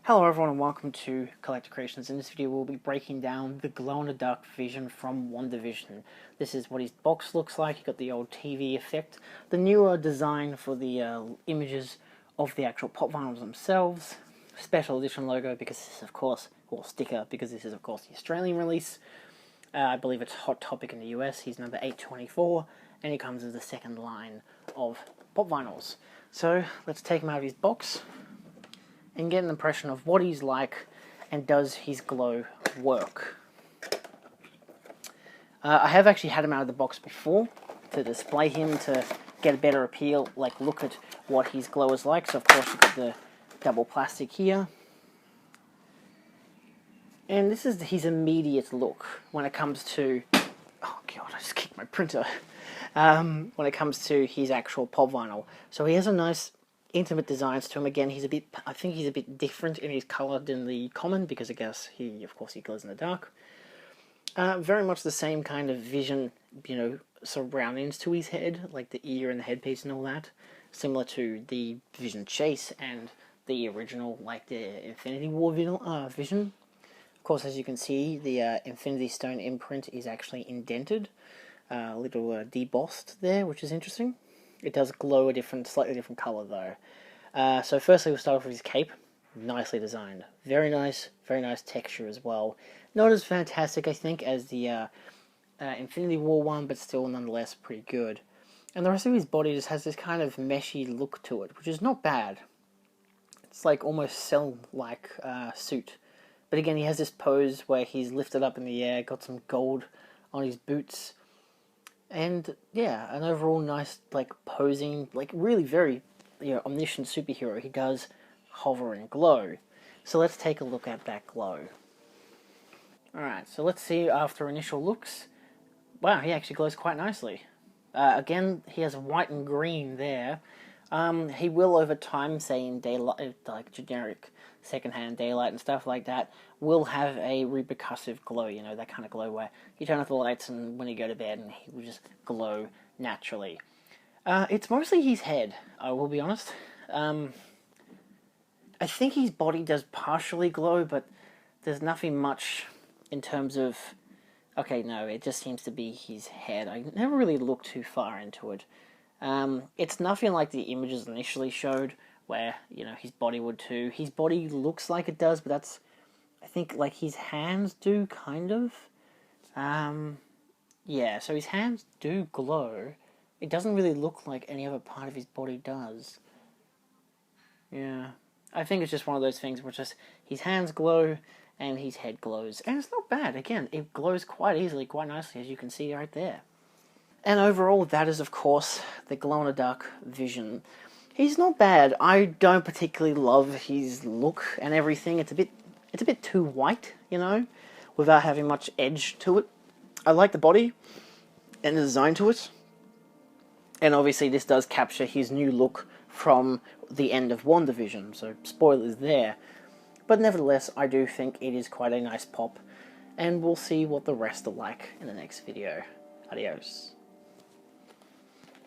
Hello everyone and welcome to Collector Creations. In this video we'll be breaking down the glow-in-the-dark Vision from WandaVision. This is what his box looks like. You got the old TV effect, the newer design for the images of the actual pop vinyls themselves, special edition logo because this is of course, or sticker because this is of course the Australian release. I believe it's Hot Topic in the US. He's number 824 and he comes as the second line of pop vinyls. So let's take him out of his box and get an impression of what he's like and does his glow work. I have actually had him out of the box before to display him to get a better appeal, like look at what his glow is like. So of course you've got the double plastic here. And this is his immediate look when it comes to... Oh god, I just kicked my printer. When it comes to his actual pop vinyl. So he has a nice intimate designs to him. Again, I think he's a bit different in his colour than the common, because I guess of course he glows in the dark. Very much the same kind of Vision, surroundings to his head, like the ear and the headpiece and all that. Similar to the Vision Chase and the original, like the Infinity War Vision. Of course, as you can see, the Infinity Stone imprint is actually indented, a little debossed there, which is interesting. It does glow a slightly different colour though. So firstly we'll start off with his cape. Nicely designed. Very nice texture as well. Not as fantastic, I think, as the Infinity War one, but still nonetheless pretty good. And the rest of his body just has this kind of meshy look to it, which is not bad. It's like almost cell-like suit. But again, he has this pose where he's lifted up in the air, got some gold on his boots. And yeah, an overall nice, posing, really very, omniscient superhero. He does hover and glow. So let's take a look at that glow. Alright, so let's see after initial looks. Wow, he actually glows quite nicely. Again, he has white and green there. He will over time, say in daylight, like generic secondhand daylight and stuff like that, will have a repercussive glow, that kind of glow where you turn off the lights and when you go to bed and he will just glow naturally. It's mostly his head, I will be honest. I think his body does partially glow, but there's nothing much in terms of... Okay, no, it just seems to be his head. I never really looked too far into it. It's nothing like the images initially showed, where, his body would too. His body looks like it does, but that's, I think, like his hands do, kind of. Yeah, so his hands do glow. It doesn't really look like any other part of his body does. Yeah, I think it's just one of those things where just his hands glow and his head glows. And it's not bad, again, it glows quite easily, quite nicely, as you can see right there. And overall, that is, of course, the glow-in-the-dark Vision. He's not bad. I don't particularly love his look and everything. It's a bit too white, without having much edge to it. I like the body and the design to it. And obviously, this does capture his new look from the end of WandaVision, so spoilers there. But nevertheless, I do think it is quite a nice pop, and we'll see what the rest are like in the next video. Adios.